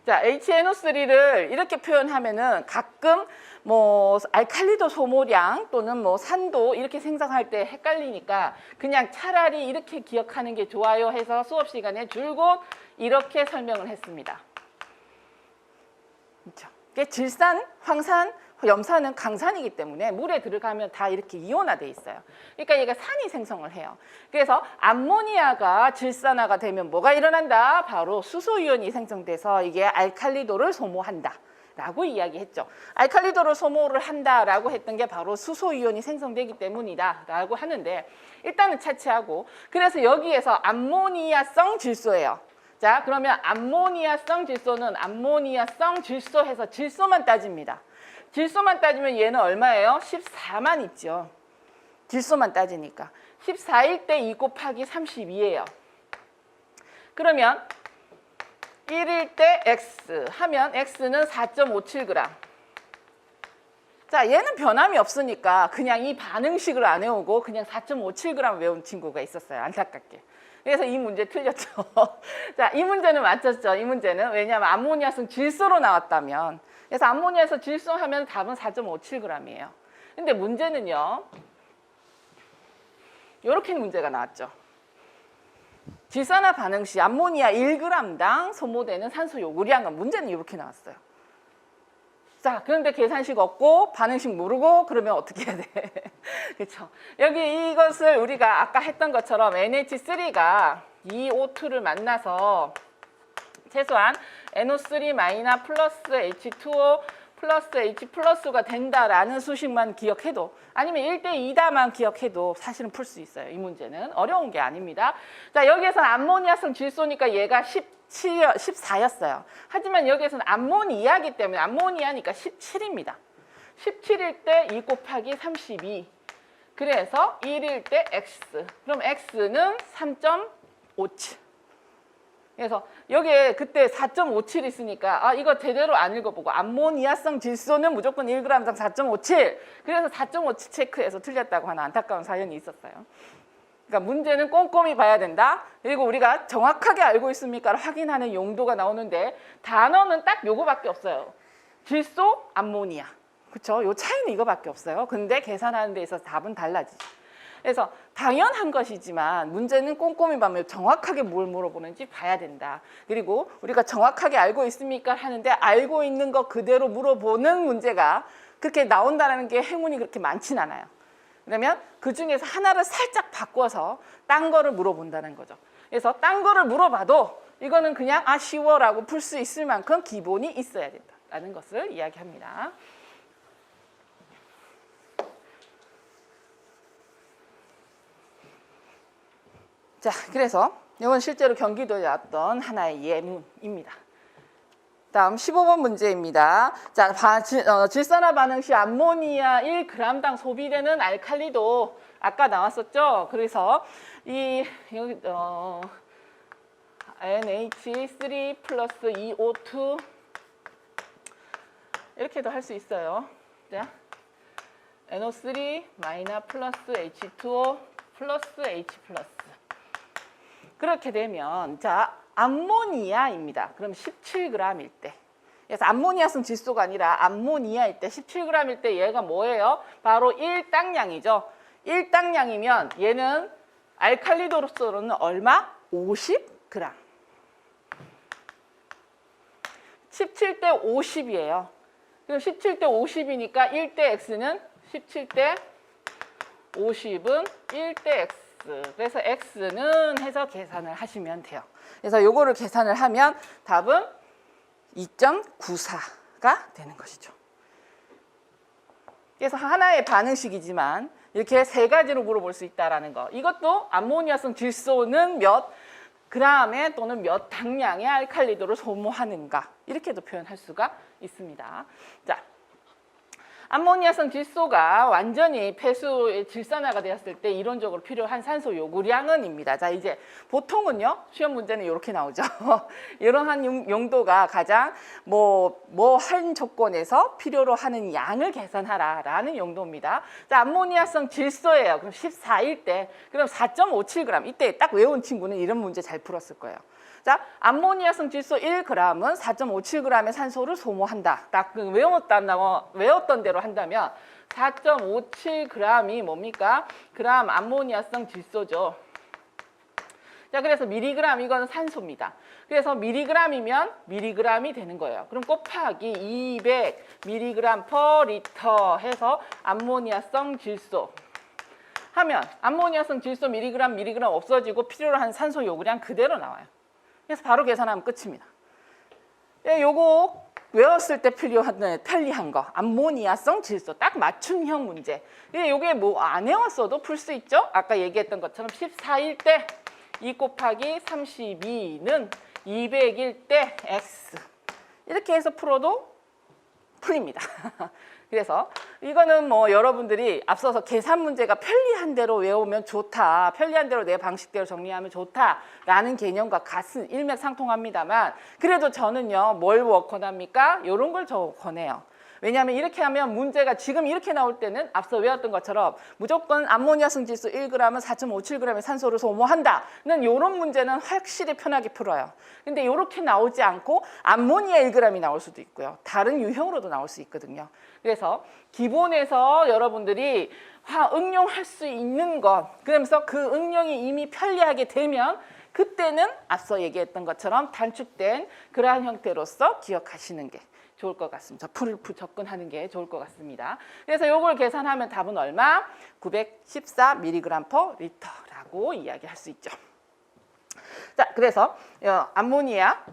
Speaker 1: 자, HNO3를 이렇게 표현하면은 가끔 뭐 알칼리도 소모량 또는 뭐 산도 이렇게 생성할 때 헷갈리니까 그냥 차라리 이렇게 기억하는 게 좋아요 해서 수업 시간에 줄곧 이렇게 설명을 했습니다. 그렇죠? 질산, 황산, 염산은 강산이기 때문에 물에 들어가면 다 이렇게 이온화돼 있어요. 그러니까 얘가 산이 생성을 해요. 그래서 암모니아가 질산화가 되면 뭐가 일어난다? 바로 수소이온이 생성돼서 이게 알칼리도를 소모한다 라고 이야기했죠. 알칼리도를 소모를 한다라고 했던 게 바로 수소이온이 생성되기 때문이다 라고 하는데 일단은 차치하고 그래서 여기에서 암모니아성 질소예요. 자, 그러면 암모니아성 질소는 암모니아성 질소 해서 질소만 따집니다. 질소만 따지면 얘는 얼마예요? 14만 있죠. 질소만 따지니까. 14일 때 2 곱하기 32예요. 그러면 1일 때 X 하면 X는 4.57g. 자, 얘는 변함이 없으니까 그냥 이 반응식을 안 외우고 그냥 4.57g 외운 친구가 있었어요. 안타깝게. 그래서 이 문제 틀렸죠. 자, 이 문제는 맞췄죠. 이 문제는. 왜냐하면 암모니아성 질소로 나왔다면. 그래서 암모니아에서 질소하면 답은 4.57g이에요. 근데 문제는요. 이렇게 문제가 나왔죠. 질산화 반응 시 암모니아 1g당 소모되는 산소 요구량은 문제는 이렇게 나왔어요. 자, 그런데 계산식 없고 반응식 모르고 그러면 어떻게 해야 돼? 그렇죠? 여기 이것을 우리가 아까 했던 것처럼 NH3가 EO2를 만나서 최소한 NO3 마이너 플러스 H2O 플러스 H 플러스가 된다라는 수식만 기억해도 아니면 1대2다만 기억해도 사실은 풀 수 있어요. 이 문제는 어려운 게 아닙니다. 자, 여기에서는 암모니아성 질소니까 얘가 14였어요. 하지만 여기에서는 암모니아이기 때문에 암모니아니까 17입니다. 17일 때 2 곱하기 32. 그래서 1일 때 X. 그럼 X는 3.57. 그래서 여기에 그때 4.57 있으니까 이거 제대로 안 읽어보고 암모니아성 질소는 무조건 1g당 4.57. 그래서 4.57 체크해서 틀렸다고 하는 안타까운 사연이 있었어요. 그러니까 문제는 꼼꼼히 봐야 된다. 그리고 우리가 정확하게 알고 있습니까? 확인하는 용도가 나오는데 단어는 딱 요거밖에 없어요. 질소, 암모니아. 그렇죠? 요 차이는 이거밖에 없어요. 근데 계산하는 데 있어서 답은 달라지죠. 그래서 당연한 것이지만 문제는 꼼꼼히 보면 정확하게 뭘 물어보는지 봐야 된다. 그리고 우리가 정확하게 알고 있습니까? 하는데 알고 있는 거 그대로 물어보는 문제가 그렇게 나온다는 게 행운이 그렇게 많진 않아요. 그러면 그중에서 하나를 살짝 바꿔서 딴 거를 물어본다는 거죠. 그래서 딴 거를 물어봐도 이거는 그냥 쉬워라고 풀 수 있을 만큼 기본이 있어야 된다는 것을 이야기합니다. 자, 그래서 이건 실제로 경기도에 나왔던 하나의 예문입니다. 다음 15번 문제입니다. 자, 질산화 반응 시 암모니아 1g당 소비되는 알칼리도 아까 나왔었죠. 그래서 이 여기 NH3 플러스 EO2 이렇게도 할 수 있어요. 자, NO3 마이너 플러스 H2O 플러스 H 플러스. 그렇게 되면 자, 암모니아입니다. 그럼 17g일 때. 그래서 암모니아성 질소가 아니라 암모니아일 때 17g일 때 얘가 뭐예요? 바로 1당량이죠. 1당량이면 얘는 알칼리도로서는 얼마? 50g. 17대 50이에요. 그럼 17대 50이니까 1대 x는 17대 50은 1대 x. 그래서 x는 해서 계산을 하시면 돼요. 그래서 요거를 계산을 하면 답은 2.94가 되는 것이죠. 그래서 하나의 반응식이지만 이렇게 세 가지로 물어볼 수 있다는 거. 이것도 암모니아성 질소는 몇 그램에 또는 몇 당량의 알칼리도를 소모하는가 이렇게도 표현할 수가 있습니다. 자, 암모니아성 질소가 완전히 폐수의 질산화가 되었을 때 이론적으로 필요한 산소 요구량은입니다. 자, 이제 보통은요 시험 문제는 이렇게 나오죠. 이러한 용도가 가장 한 조건에서 필요로 하는 양을 계산하라라는 용도입니다. 자, 암모니아성 질소예요. 그럼 14일 때 그럼 4.57g 이때 딱 외운 친구는 이런 문제 잘 풀었을 거예요. 자, 암모니아성 질소 1g은 4.57g의 산소를 소모한다. 딱 외웠던 대로 한다면 4.57g이 뭡니까? 그램 암모니아성 질소죠. 자, 그래서 미리그램 이거는 산소입니다. 그래서 미리그램이면 미리그램이 되는 거예요. 그럼 곱하기 200 미리그램 per 리터 해서 암모니아성 질소 하면 암모니아성 질소 미리그램 없어지고 필요로 하는 산소 요구량 그대로 나와요. 그래서 바로 계산하면 끝입니다. 요거 외웠을 때 편리한 거 암모니아성 질소 딱 맞춤형 문제. 요게 뭐 안 외웠어도 풀 수 있죠. 아까 얘기했던 것처럼 14일 때 2 곱하기 32는 200일 때 x 이렇게 해서 풀어도 풀립니다. 그래서 이거는 뭐 여러분들이 앞서서 계산 문제가 편리한 대로 외우면 좋다, 편리한 대로 내 방식대로 정리하면 좋다라는 개념과 같은 일맥상통합니다만 그래도 저는요 뭘 권합니까? 이런 걸 저 권해요. 왜냐하면 이렇게 하면 문제가 지금 이렇게 나올 때는 앞서 외웠던 것처럼 무조건 암모니아성 질소 1g은 4.57g의 산소를 소모한다는 이런 문제는 확실히 편하게 풀어요. 근데 이렇게 나오지 않고 암모니아 1g이 나올 수도 있고요. 다른 유형으로도 나올 수 있거든요. 그래서 기본에서 여러분들이 응용할 수 있는 것, 그러면서 그 응용이 이미 편리하게 되면 그때는 앞서 얘기했던 것처럼 단축된 그러한 형태로서 기억하시는 게 좋을 것 같습니다. 풀을 접근하는 게 좋을 것 같습니다. 그래서 이걸 계산하면 답은 얼마? 914mg per 리터라고 이야기할 수 있죠. 자, 그래서 암모니아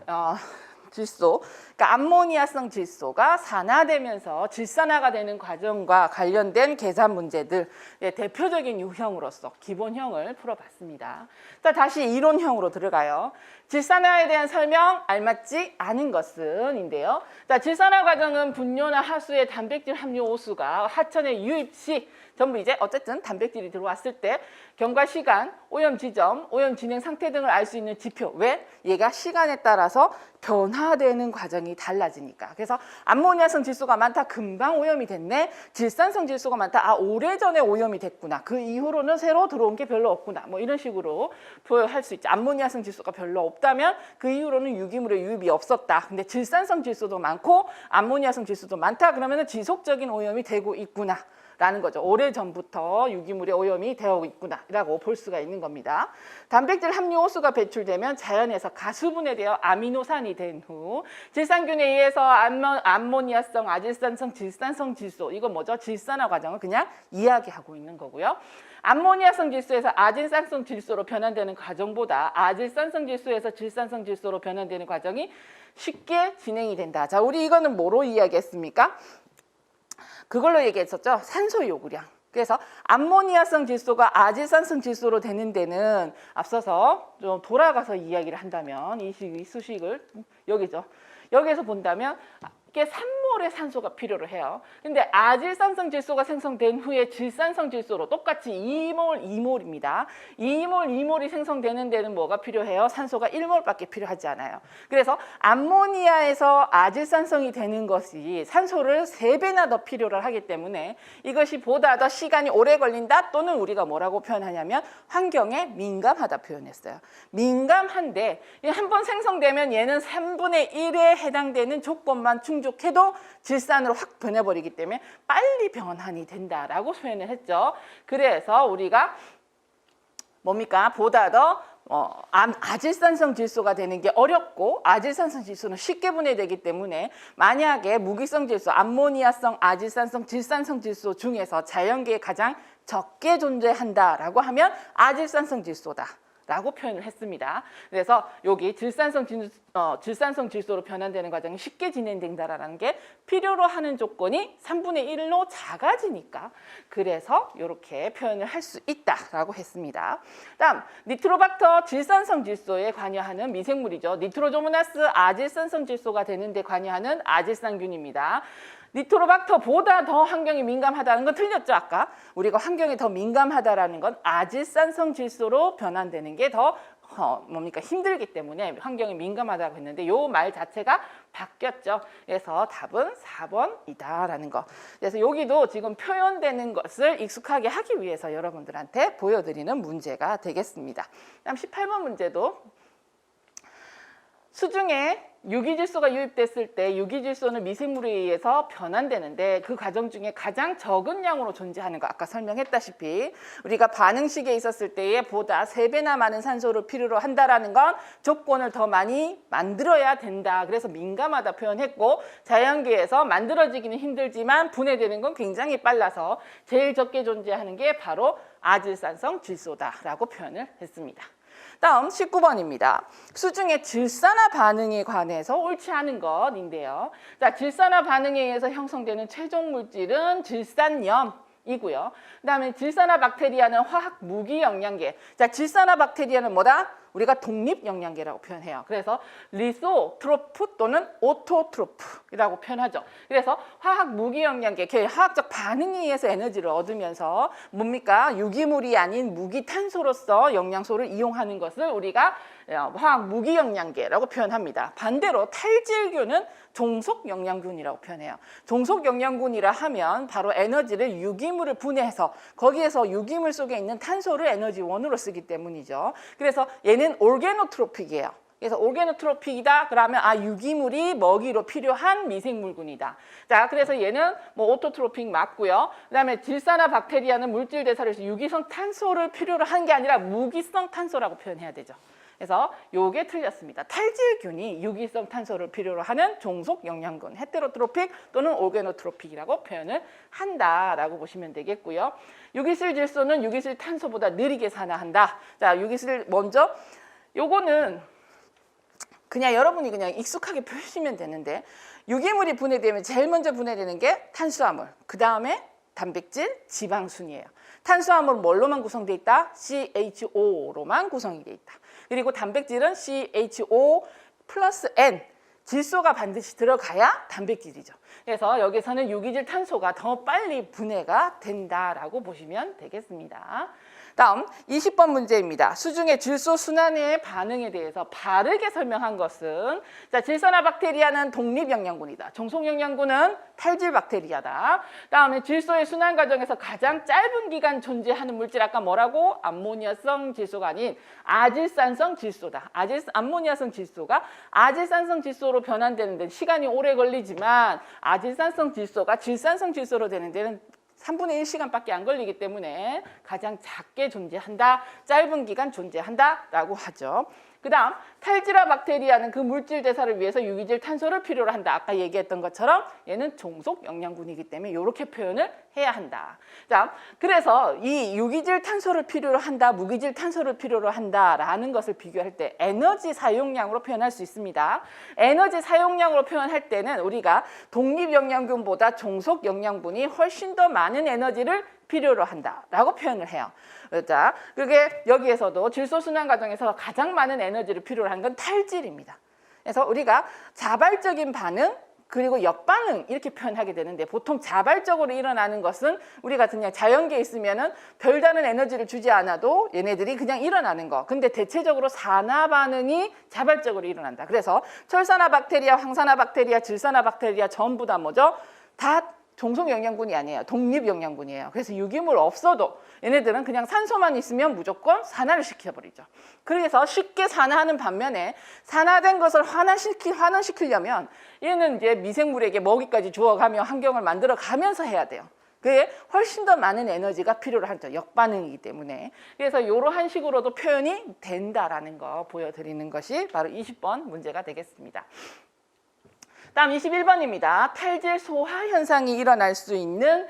Speaker 1: 질소, 그러니까 암모니아성 질소가 산화되면서 질산화가 되는 과정과 관련된 계산 문제들 대표적인 유형으로서 기본형을 풀어봤습니다. 자, 다시 이론형으로 들어가요. 질산화에 대한 설명 알맞지 않은 것은인데요. 자, 질산화 과정은 분뇨나 하수의 단백질 함유 오수가 하천의 유입 시 전부 이제 어쨌든 단백질이 들어왔을 때 경과 시간, 오염 지점, 오염 진행 상태 등을 알 수 있는 지표. 왜? 얘가 시간에 따라서 변화되는 과정이 달라지니까. 그래서 암모니아성 질소가 많다. 금방 오염이 됐네. 질산성 질소가 많다. 오래전에 오염이 됐구나. 그 이후로는 새로 들어온 게 별로 없구나. 뭐 이런 식으로 표현할 수 있죠. 암모니아성 질소가 별로 없다면 그 이후로는 유기물의 유입이 없었다. 근데 질산성 질소도 많고 암모니아성 질소도 많다. 그러면 지속적인 오염이 되고 있구나. 라는 거죠. 오래전부터 유기물의 오염이 되어 있구나 라고 볼 수가 있는 겁니다. 단백질 함유 호수가 배출되면 자연에서 가수분해되어 아미노산이 된 후 질산균에 의해서 암모니아성, 아질산성, 질산성 질소 이거 뭐죠? 질산화 과정을 그냥 이야기하고 있는 거고요. 암모니아성 질소에서 아질산성 질소로 변환되는 과정보다 아질산성 질소에서 질산성 질소로 변환되는 과정이 쉽게 진행이 된다. 자, 우리 이거는 뭐로 이야기했습니까? 그걸로 얘기했었죠. 산소 요구량. 그래서 암모니아성 질소가 아질산성 질소로 되는 데는 앞서서 좀 돌아가서 이야기를 한다면 이 수식을 여기죠. 여기에서 본다면 이게 3몰의 산소가 필요로 해요. 근데 아질산성 질소가 생성된 후에 질산성 질소로 똑같이 2몰, 2몰입니다. 2몰, 2몰이 생성되는 데는 뭐가 필요해요? 산소가 1몰밖에 필요하지 않아요. 그래서 암모니아에서 아질산성이 되는 것이 산소를 3배나 더 필요를 하기 때문에 이것이 보다 더 시간이 오래 걸린다 또는 우리가 뭐라고 표현하냐면 환경에 민감하다 표현했어요. 민감한데 한번 생성되면 얘는 3분의 1에 해당되는 조건만 충족해도 질산으로 확 변해버리기 때문에 빨리 변환이 된다라고 표현을 했죠. 그래서 우리가 뭡니까? 보다 더 아질산성 질소가 되는 게 어렵고 아질산성 질소는 쉽게 분해되기 때문에 만약에 무기성 질소, 암모니아성, 아질산성, 질산성 질소 중에서 자연계에 가장 적게 존재한다라고 하면 아질산성 질소다. 라고 표현을 했습니다. 그래서 여기 질산성 질소로 변환되는 과정이 쉽게 진행된다라는 게 필요로 하는 조건이 3분의 1로 작아지니까 그래서 이렇게 표현을 할 수 있다라고 했습니다. 다음 니트로박터 질산성 질소에 관여하는 미생물이죠. 니트로조모나스 아질산성 질소가 되는데 관여하는 아질산균입니다. 니트로박터보다 더 환경에 민감하다는 건 틀렸죠. 아까 우리가 환경에 더 민감하다라는 건 아질산성 질소로 변환되는 게 더 힘들기 때문에 환경에 민감하다고 했는데 요 말 자체가 바뀌었죠. 그래서 답은 4번이다라는 거. 그래서 여기도 지금 표현되는 것을 익숙하게 하기 위해서 여러분들한테 보여드리는 문제가 되겠습니다. 다음 18번 문제도 수중에 유기질소가 유입됐을 때 유기질소는 미생물에 의해서 변환되는데 그 과정 중에 가장 적은 양으로 존재하는 거 아까 설명했다시피 우리가 반응식에 있었을 때에 보다 3배나 많은 산소를 필요로 한다라는 건 조건을 더 많이 만들어야 된다. 그래서 민감하다 표현했고 자연계에서 만들어지기는 힘들지만 분해되는 건 굉장히 빨라서 제일 적게 존재하는 게 바로 아질산성 질소다라고 표현을 했습니다. 다음 19번입니다. 수중의 질산화 반응에 관해서 옳지 않은 것인데요. 자, 질산화 반응에 의해서 형성되는 최종 물질은 질산염이고요. 그다음에 질산화 박테리아는 화학 무기 영양계. 자, 질산화 박테리아는 뭐다? 우리가 독립 영양계라고 표현해요. 그래서 리소트로프 또는 오토트로프라고 표현하죠. 그래서 화학 무기 영양계, 화학적 반응에 의해서 에너지를 얻으면서 뭡니까? 유기물이 아닌 무기 탄소로서 영양소를 이용하는 것을 우리가 화학 무기 영양계라고 표현합니다. 반대로 탈질균은 종속 영양균이라고 표현해요. 종속 영양균이라 하면 바로 에너지를 유기물을 분해해서 거기에서 유기물 속에 있는 탄소를 에너지원으로 쓰기 때문이죠. 그래서 얘는 올게노트로픽이에요. 그래서 올게노트로픽이다 그러면 유기물이 먹이로 필요한 미생물군이다. 자, 그래서 얘는 오토트로픽 맞고요. 그다음에 질산화 박테리아는 물질 대사를 해서 유기성 탄소를 필요로 한 게 아니라 무기성 탄소라고 표현해야 되죠. 그래서 요게 틀렸습니다. 탈질균이 유기성 탄소를 필요로 하는 종속 영양군, 헤테로트로픽 또는 올게노트로픽이라고 표현을 한다라고 보시면 되겠고요. 유기질 질소는 유기질 탄소보다 느리게 산화한다. 자, 유기질 먼저 요거는 그냥 여러분이 그냥 익숙하게 표시면 되는데 유기물이 분해되면 제일 먼저 분해되는 게 탄수화물, 그 다음에 단백질, 지방순이에요. 탄수화물은 뭘로만 구성되어 있다? CHO로만 구성이 되어 있다. 그리고 단백질은 CHO 플러스 N, 질소가 반드시 들어가야 단백질이죠. 그래서 여기서는 유기질 탄소가 더 빨리 분해가 된다라고 보시면 되겠습니다. 다음 20번 문제입니다. 수중의 질소 순환의 반응에 대해서 바르게 설명한 것은 자, 질산화 박테리아는 독립 영양군이다. 종속 영양군은 탈질 박테리아다. 다음에 질소의 순환 과정에서 가장 짧은 기간 존재하는 물질 아까 뭐라고? 암모니아성 질소가 아닌 아질산성 질소다. 암모니아성 질소가 아질산성 질소로 변환되는 데는 시간이 오래 걸리지만 아질산성 질소가 질산성 질소로 되는 데는 3분의 1시간밖에 안 걸리기 때문에 가장 작게 존재한다, 짧은 기간 존재한다라고 하죠. 그 다음 탈질화 박테리아는 그 물질 대사를 위해서 유기질 탄소를 필요로 한다. 아까 얘기했던 것처럼 얘는 종속 영양군이기 때문에 이렇게 표현을 해야 한다. 자, 그래서 이 유기질 탄소를 필요로 한다, 무기질 탄소를 필요로 한다라는 것을 비교할 때 에너지 사용량으로 표현할 수 있습니다. 에너지 사용량으로 표현할 때는 우리가 독립 영양군보다 종속 영양분이 훨씬 더 많은 에너지를 필요로 한다라고 표현을 해요. 자, 그게 여기에서도 질소 순환 과정에서 가장 많은 에너지를 필요로 하는 건 탈질입니다. 그래서 우리가 자발적인 반응 그리고 역반응 이렇게 표현하게 되는데 보통 자발적으로 일어나는 것은 우리가 그냥 자연계에 있으면은 별다른 에너지를 주지 않아도 얘네들이 그냥 일어나는 거. 근데 대체적으로 산화 반응이 자발적으로 일어난다. 그래서 철산화 박테리아, 황산화 박테리아, 질산화 박테리아 전부 다 뭐죠? 다 종속 영양분이 아니에요. 독립 영양분이에요. 그래서 유기물 없어도 얘네들은 그냥 산소만 있으면 무조건 산화를 시켜버리죠. 그래서 쉽게 산화하는 반면에 산화된 것을 환원시키려면 얘는 이제 미생물에게 먹이까지 주어가며 환경을 만들어 가면서 해야 돼요. 그게 훨씬 더 많은 에너지가 필요로 하죠. 역반응이기 때문에. 그래서 이러한 식으로도 표현이 된다라는 거 보여드리는 것이 바로 20번 문제가 되겠습니다. 다음 21번입니다. 탈질 소화 현상이 일어날 수 있는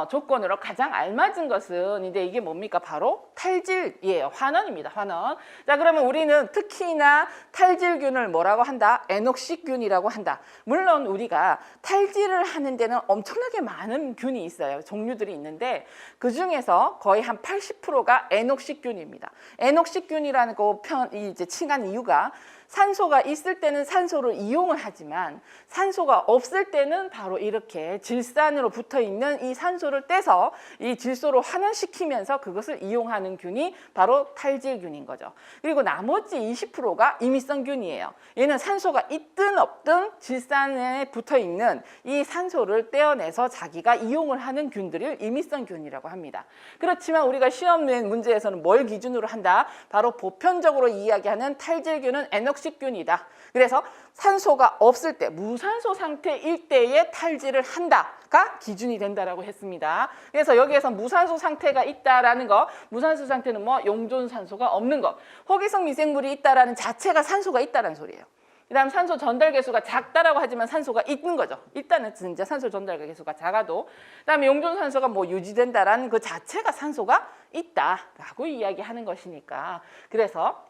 Speaker 1: 조건으로 가장 알맞은 것은 이제 이게 뭡니까? 바로 탈질이에요. 환원입니다. 환원. 자, 그러면 우리는 특히나 탈질균을 뭐라고 한다? 에녹시균이라고 한다. 물론 우리가 탈질을 하는 데는 엄청나게 많은 균이 있어요. 종류들이 있는데 그 중에서 거의 한 80%가 에녹시균입니다. 에녹시균이라는 거 이제 칭한 이유가 산소가 있을 때는 산소를 이용을 하지만 산소가 없을 때는 바로 이렇게 질산으로 붙어 있는 이 산소를 떼서 이 질소로 환원시키면서 그것을 이용하는 균이 바로 탈질균인 거죠. 그리고 나머지 20%가 임의성균이에요. 얘는 산소가 있든 없든 질산에 붙어 있는 이 산소를 떼어내서 자기가 이용을 하는 균들을 임의성균이라고 합니다. 그렇지만 우리가 시험 낸 문제에서는 뭘 기준으로 한다? 바로 보편적으로 이야기하는 탈질균은 에녹시균이다. 그래서 산소가 없을 때, 무산소 상태일 때에 탈질을 한다가 기준이 된다라고 했습니다. 그래서 여기에서 무산소 상태가 있다라는 거, 무산소 상태는 뭐 용존산소가 없는 거, 호기성 미생물이 있다라는 자체가 산소가 있다라는 소리예요. 그다음 산소 전달 개수가 작다라고 하지만 산소가 있는 거죠. 일단은 진짜 산소 전달 개수가 작아도, 그다음에 용존산소가 뭐 유지된다라는 그 자체가 산소가 있다라고 이야기하는 것이니까. 그래서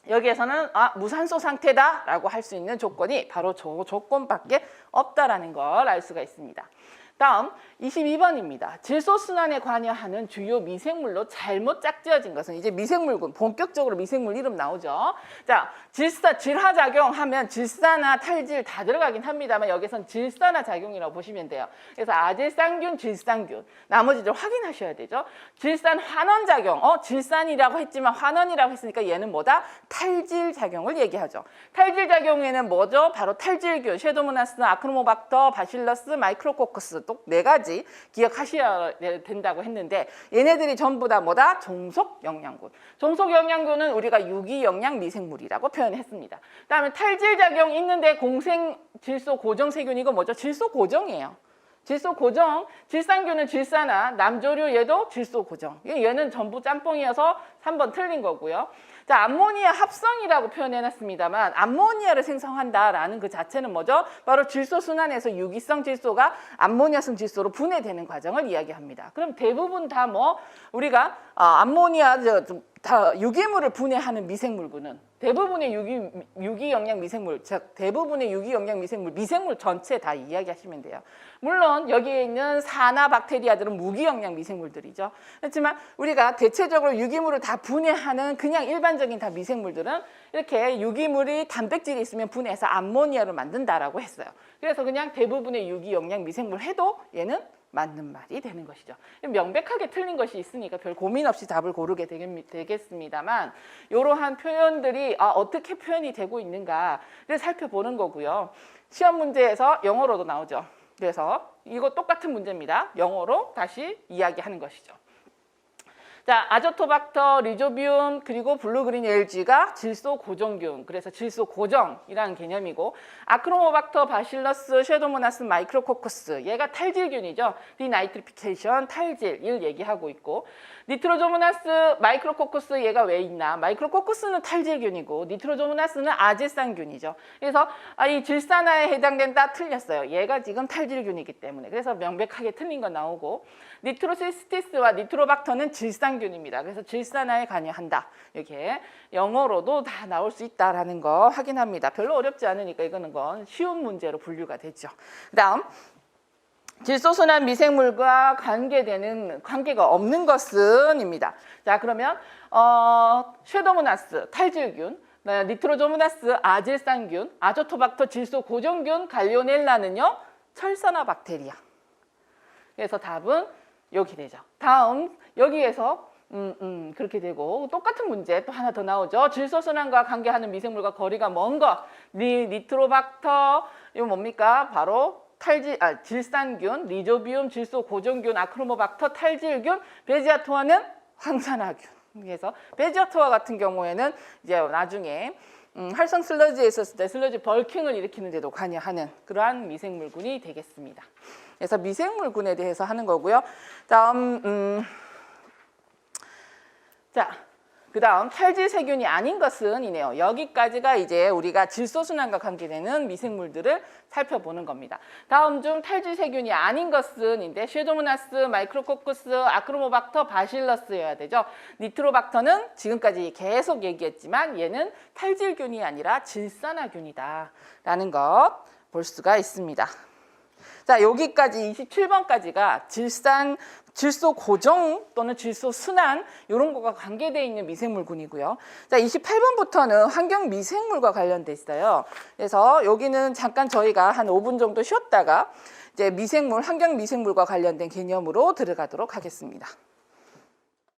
Speaker 1: 여기에서는 무산소 상태다라고 할 수 있는 조건이 바로 저 조건밖에 없다라는 걸 알 수가 있습니다. 다음 22번입니다. 질소순환에 관여하는 주요 미생물로 잘못 짝지어진 것은 이제 미생물군, 본격적으로 미생물 이름 나오죠. 자, 질화작용 하면 질산화, 탈질 다 들어가긴 합니다만 여기선 질산화 작용이라고 보시면 돼요. 그래서 아질산균, 질산균, 나머지를 확인하셔야 되죠. 질산 환원작용, 질산이라고 했지만 환원이라고 했으니까 얘는 뭐다? 탈질작용을 얘기하죠. 탈질작용에는 뭐죠? 바로 탈질균, 쉐도모나스, 아크로모박터, 바실러스, 마이크로코커스 또 4가지 기억하셔야 된다고 했는데 얘네들이 전부 다 뭐다? 종속영양군. 종속영양군은 우리가 유기영양 미생물이라고 표현했습니다. 그다음에 탈질작용 있는데 공생질소 고정세균 이거 뭐죠? 질소 고정이에요. 질소 고정, 질산균은 질산화, 남조류 얘도 질소 고정. 얘는 전부 짬뽕이어서 3번 틀린 거고요. 자, 암모니아 합성이라고 표현해놨습니다만 암모니아를 생성한다라는 그 자체는 뭐죠? 바로 질소 순환에서 유기성 질소가 암모니아성 질소로 분해되는 과정을 이야기합니다. 그럼 대부분 다 뭐 우리가 암모니아 다 유기물을 분해하는 미생물군은 대부분의 유기영양 미생물, 즉 대부분의 유기영양 미생물 전체 다 이야기하시면 돼요. 물론 여기에 있는 산화 박테리아들은 무기영양 미생물들이죠. 그렇지만 우리가 대체적으로 유기물을 다 분해하는 그냥 일반적인 다 미생물들은 이렇게 유기물이 단백질이 있으면 분해해서 암모니아를 만든다라고 했어요. 그래서 그냥 대부분의 유기영양 미생물 해도 얘는 맞는 말이 되는 것이죠. 명백하게 틀린 것이 있으니까 별 고민 없이 답을 고르게 되겠습니다만 이러한 표현들이 어떻게 표현이 되고 있는가를 살펴보는 거고요. 시험 문제에서 영어로도 나오죠. 그래서 이거 똑같은 문제입니다. 영어로 다시 이야기하는 것이죠. 자, 아조토박터, 리조비움, 그리고 블루그린 LG가 질소 고정균, 그래서 질소 고정이라는 개념이고 아크로모박터, 바실러스, 쉐도모나스, 마이크로코커스 얘가 탈질균이죠. 디나이트리피케이션, 탈질을 얘기하고 있고 니트로조모나스, 마이크로코커스 얘가 왜 있나? 마이크로코커스는 탈질균이고 니트로조모나스는 아질산균이죠. 그래서 이 질산화에 해당된다 틀렸어요. 얘가 지금 탈질균이기 때문에. 그래서 명백하게 틀린 거 나오고 니트로시스티스와 니트로박터는 질산균입니다. 그래서 질산화에 관여한다. 이렇게 영어로도 다 나올 수 있다라는 거 확인합니다. 별로 어렵지 않으니까 이거는 건 쉬운 문제로 분류가 되죠. 그다음 질소순환 미생물과 관계가 없는 것은입니다. 자, 그러면 쉐도모나스 탈질균, 니트로조모나스 아질산균, 아조토박터 질소 고정균, 갈리오넬라는요 철산화 박테리아. 그래서 답은 여기 되죠. 다음 여기에서 그렇게 되고 똑같은 문제 또 하나 더 나오죠. 질소순환과 관계하는 미생물과 거리가 먼 것. 니트로박터 이거 뭡니까? 바로 질산균, 리조비움, 질소 고정균, 아크로모박터, 탈질균, 베지아토아는 황산화균. 그래서 베지아토아 같은 경우에는 이제 나중에 활성 슬러지에 있었을 때 슬러지 벌킹을 일으키는 데도 관여하는 그러한 미생물군이 되겠습니다. 그래서 미생물군에 대해서 하는 거고요. 다음 그다음 탈질세균이 아닌 것은 이네요. 여기까지가 이제 우리가 질소순환과 관계되는 미생물들을 살펴보는 겁니다. 다음 중 탈질세균이 아닌 것은인데 쉐도모나스, 마이크로코쿠스, 아크로모박터, 바실러스여야 되죠. 니트로박터는 지금까지 계속 얘기했지만 얘는 탈질균이 아니라 질산화균이다라는 것 볼 수가 있습니다. 자, 여기까지 27번까지가 질소 고정 또는 질소 순환 이런 거가 관계되어 있는 미생물군이고요. 자, 28번부터는 환경 미생물과 관련돼 있어요. 그래서 여기는 잠깐 저희가 한 5분 정도 쉬었다가 이제 환경 미생물과 관련된 개념으로 들어가도록 하겠습니다.